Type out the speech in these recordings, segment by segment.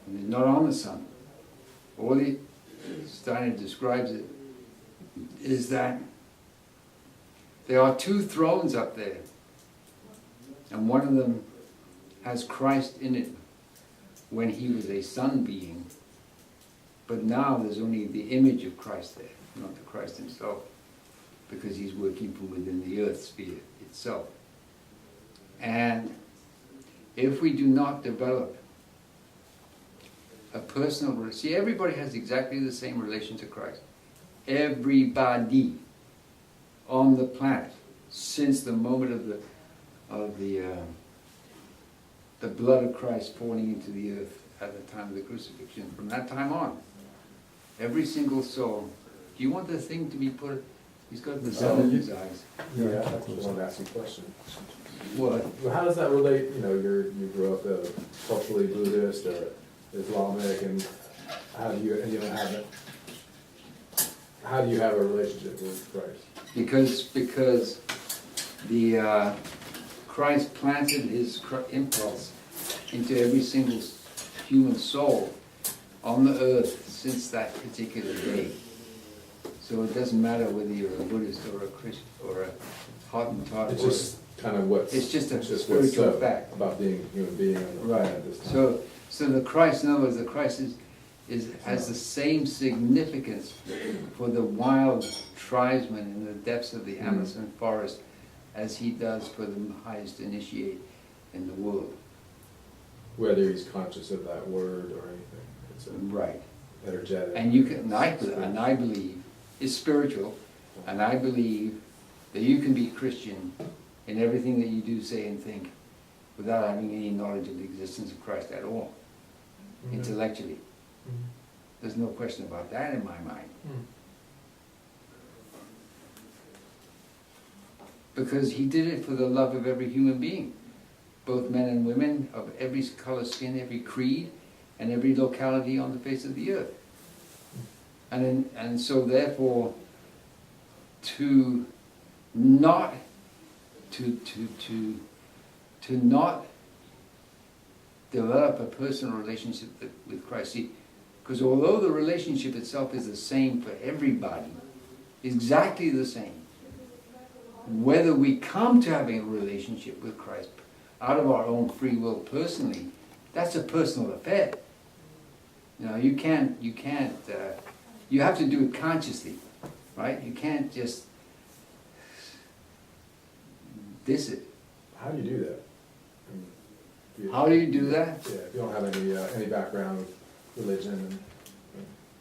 and it's not on the Son. All Steiner describes it is that there are two thrones up there, and one of them has Christ in it when he was a Son being, but now there's only the image of Christ there, not the Christ himself, because he's working from within the earth sphere itself. And if we do not develop a personal, see, everybody has exactly the same relation to Christ. Everybody on the planet, since the moment of the blood of Christ falling into the earth at the time of the crucifixion, from that time on, every single soul. Do you want the thing to be put? He's got the sun in his eyes. Yeah, I just wanted to ask you a question. What? Well, how does that relate? You know, you grew up culturally Buddhist or Islamic, and how do you have a relationship with Christ? Because the Christ planted his impulse into every single human soul on the earth since that particular day. So it doesn't matter whether you're a Buddhist or a Christian or a Hottentot. It's just kind of it's just a spiritual fact about being a human being on the planet this time. So the Christ, in other words, the Christ has the same significance for the wild tribesmen in the depths of the Amazon forest as he does for the highest initiate in the world. Whether he's conscious of that word or anything. It's right. Energetic. And you can, and I believe, it's spiritual, and I believe that you can be Christian in everything that you do, say, and think without having any knowledge of the existence of Christ at all, intellectually. There's no question about that in my mind. Because he did it for the love of every human being, both men and women, of every color, skin, every creed, and every locality on the face of the earth. And so therefore, to not develop a personal relationship with Christ. See, because although the relationship itself is the same for everybody, exactly the same, whether we come to having a relationship with Christ out of our own free will personally, that's a personal affair. You know, you have to do it consciously, right? You can't just diss it. How do you do that? How do you do that? Yeah, if you don't have any background with religion. And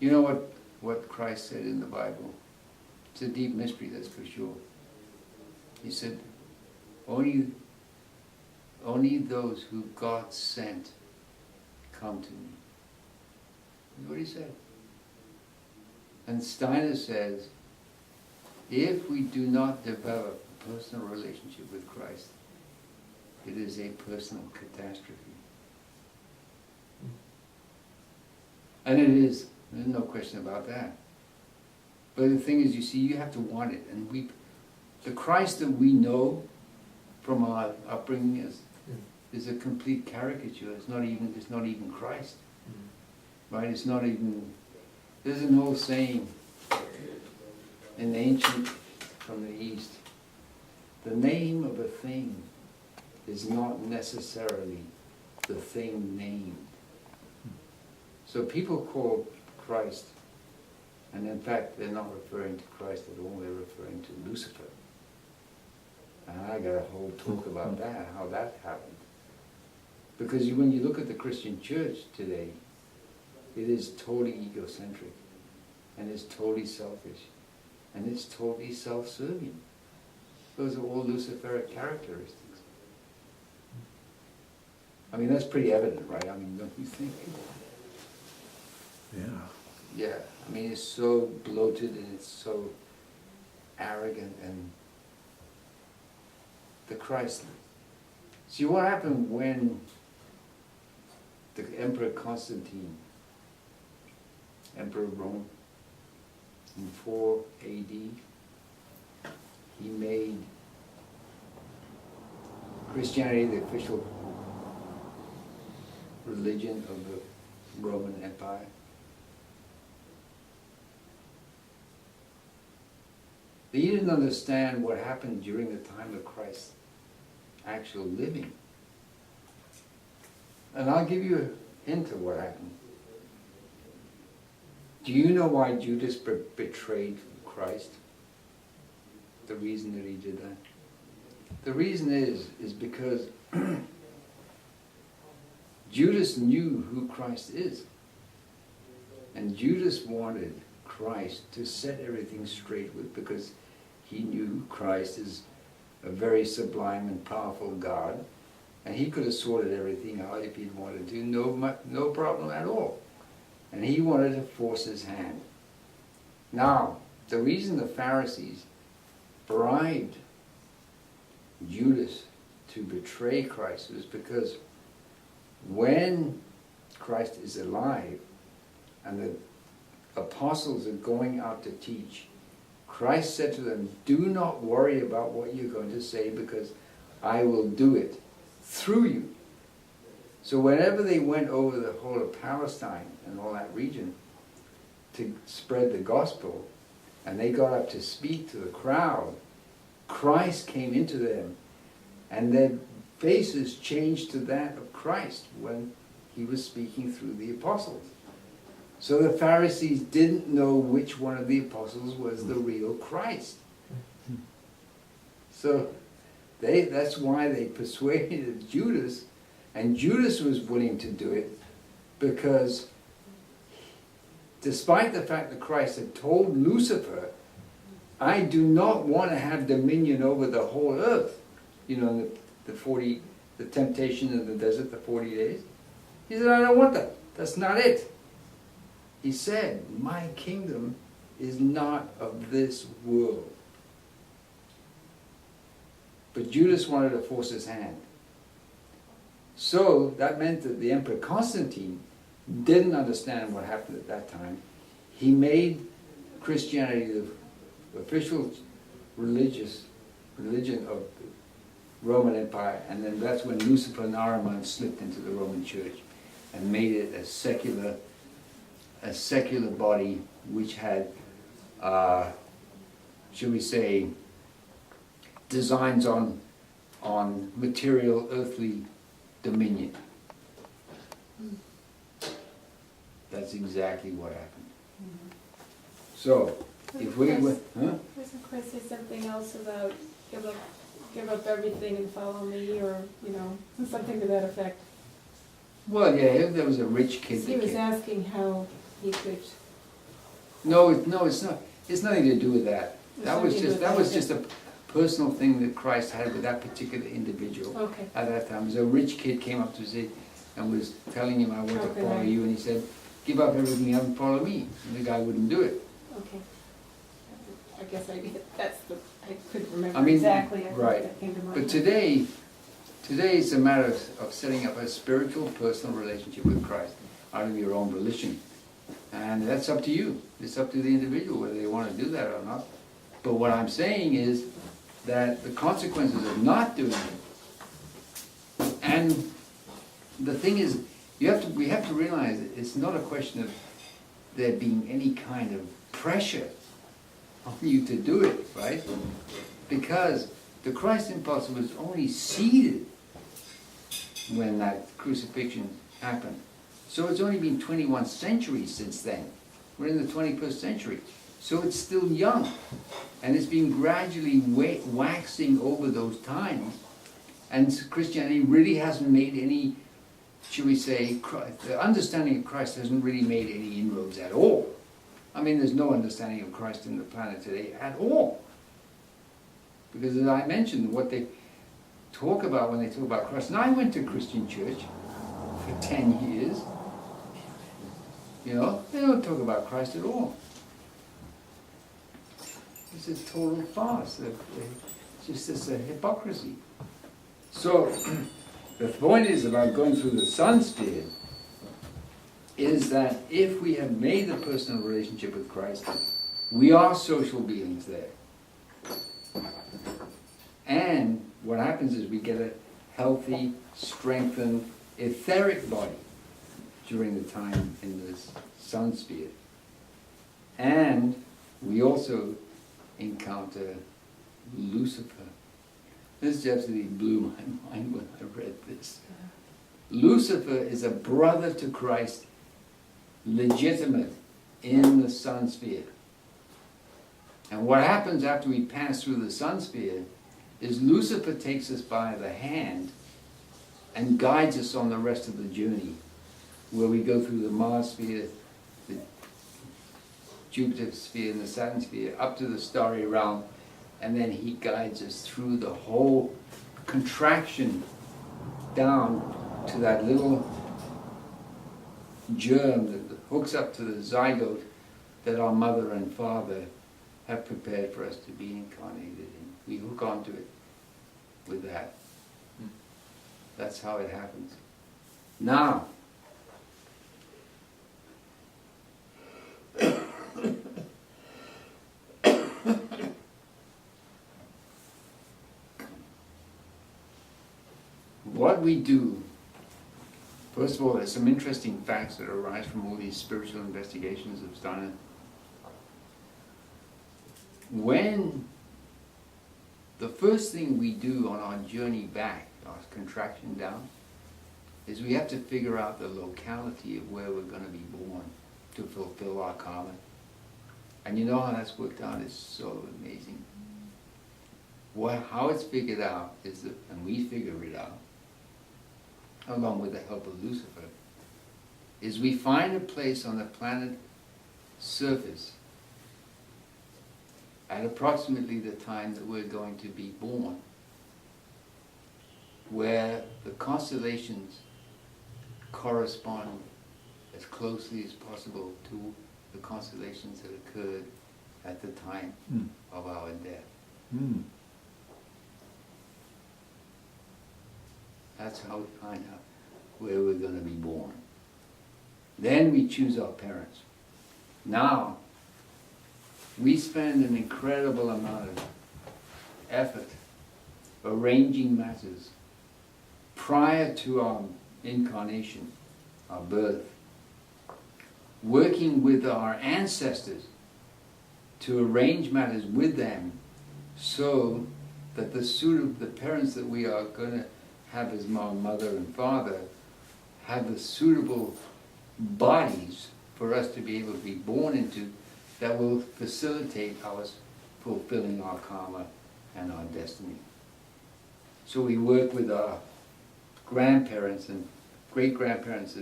you know what Christ said in the Bible? It's a deep mystery, that's for sure. He said, only those who God sent come to me. That's what he said. And Steiner says, if we do not develop a personal relationship with Christ, it is a personal catastrophe. And it is, there's no question about that. But the thing is, you see, you have to want it. And the Christ that we know from our upbringing is a complete caricature. It's not even Christ. Right? It's not even, there's an old saying in ancient, from the East, the name of a thing is not necessarily the thing named. So people call Christ, and in fact they're not referring to Christ at all, they're referring to Lucifer. And I got a whole talk about that, how that happened. Because when you look at the Christian church today, it is totally egocentric, and it's totally selfish, and it's totally self-serving. Those are all Luciferic characteristics. I mean, that's pretty evident, right? I mean, don't you think? Yeah. Yeah, I mean, it's so bloated and it's so arrogant, and the Christ. See, what happened when the Emperor Constantine, Emperor of Rome, in 4 AD, he made Christianity the official religion of the Roman Empire. They didn't understand what happened during the time of Christ's actual living. And I'll give you a hint of what happened. Do you know why Judas betrayed Christ? The reason that he did that? The reason is because Judas knew who Christ is. And Judas wanted Christ to set everything straight with, because he knew Christ is a very sublime and powerful God, and he could have sorted everything out if he'd wanted to, no problem at all. And he wanted to force his hand. Now, the reason the Pharisees bribed Judas to betray Christ was because when Christ is alive and the apostles are going out to teach, Christ said to them, do not worry about what you're going to say, because I will do it through you. So whenever they went over the whole of Palestine and all that region to spread the gospel, and they got up to speak to the crowd, Christ came into them, and their faces changed to that of Christ when he was speaking through the apostles. So the Pharisees didn't know which one of the apostles was the real Christ. So that's why they persuaded Judas, and Judas was willing to do it, because despite the fact that Christ had told Lucifer, I do not want to have dominion over the whole earth. You know, the temptation in the desert, the 40 days. He said, I don't want that. That's not it. He said, my kingdom is not of this world. But Judas wanted to force his hand. So that meant that the Emperor Constantine didn't understand what happened at that time. He made Christianity the official religion of the Roman Empire, and then that's when Lucifer and Ahriman slipped into the Roman Church and made it a secular body which had, shall we say, designs on material earthly dominion. That's exactly what happened. Mm-hmm. So, if we went, Doesn't Christ say something else about give up everything and follow me, or something to that effect? Well, yeah, there was a rich kid. He was asking how he could. No, it's not. It's nothing to do with that. That was It's just a personal thing that Christ had with that particular individual. Okay. At that time, so a rich kid came up to say and was telling him, "I want to follow you," and he said, "Give up everything and follow me." And the guy wouldn't do it. Okay. I guess I couldn't remember I mean, exactly. right. That came to mind. But today it's a matter of setting up a spiritual, personal relationship with Christ out of your own volition. And that's up to you. It's up to the individual whether they want to do that or not. But what I'm saying is that the consequences of not doing it, and the thing is, we have to realize that it's not a question of there being any kind of pressure on you to do it, right? Because the Christ impulse was only seeded when that crucifixion happened. So it's only been 21 centuries since then. We're in the 21st century. So it's still young. And it's been gradually waxing over those times. And Christianity really hasn't made any, should we say, the understanding of Christ hasn't really made any inroads at all. I mean, there's no understanding of Christ in the planet today at all. Because as I mentioned, what they talk about when they talk about Christ, and I went to Christian church for 10 years, they don't talk about Christ at all. It's a total farce. It's just a hypocrisy. So, the point is about going through the sun sphere is that if we have made the personal relationship with Christ, we are social beings there. And what happens is we get a healthy, strengthened, etheric body. during the time in this sun sphere. And we also encounter Lucifer. This absolutely blew my mind when I read this. Lucifer is a brother to Christ, legitimate in the sun sphere. And what happens after we pass through the sun sphere is Lucifer takes us by the hand and guides us on the rest of the journey, where we go through the Mars sphere, the Jupiter sphere, and the Saturn sphere, up to the starry realm, and then he guides us through the whole contraction down to that little germ that hooks up to the zygote that our mother and father have prepared for us to be incarnated in. We hook onto it with that. That's how it happens. Now, what we do, first of all, there's some interesting facts that arise from all these spiritual investigations of Steiner. When the first thing we do on our journey back, our contraction down, is we have to figure out the locality of where we're going to be born to fulfill our karma. And you know how that's worked out is so amazing. How it's figured out is that, and we figure it out, along with the help of Lucifer, is we find a place on the planet surface at approximately the time that we're going to be born, where the constellations correspond as closely as possible to the constellations that occurred at the time of our death. That's how we find out where we're going to be born. Then we choose our parents. Now, we spend an incredible amount of effort arranging matters prior to our incarnation, our birth, working with our ancestors to arrange matters with them so that the parents that we are going to have as our mother and father have the suitable bodies for us to be able to be born into that will facilitate us fulfilling our karma and our destiny. So we work with our grandparents and great-grandparents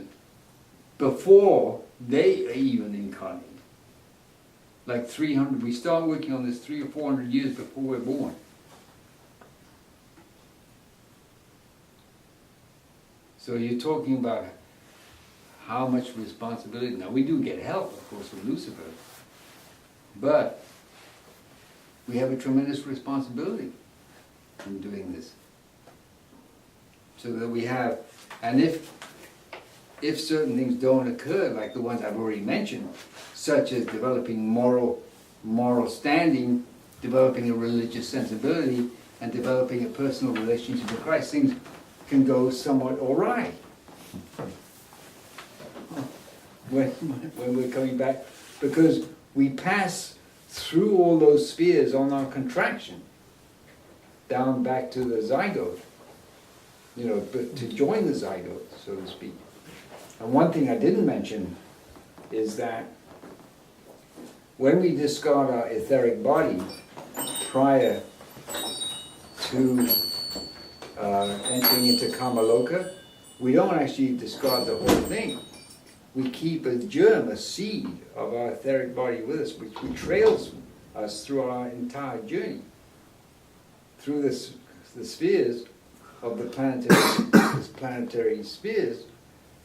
before they even incarnate. Like 300, we start working on this 300 or 400 years before we're born. So you're talking about how much responsibility. Now we do get help, of course, from Lucifer, but we have a tremendous responsibility in doing this. So that we have, and if certain things don't occur, like the ones I've already mentioned, such as developing moral standing, developing a religious sensibility, and developing a personal relationship with Christ, things can go somewhat awry when we're coming back, because we pass through all those spheres on our contraction down back to the zygote, but to join the zygote, so to speak. And one thing I didn't mention is that when we discard our etheric body prior to entering into Kamaloka, we don't actually discard the whole thing. We keep a germ, a seed of our etheric body with us, which trails us through our entire journey, through the spheres of the planetary spheres,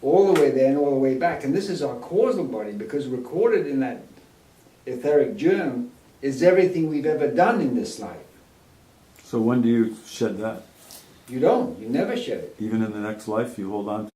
all the way there and all the way back. And this is our causal body, because recorded in that etheric germ is everything we've ever done in this life. So when do you shed that? You don't. You never shed it. Even in the next life, you hold on to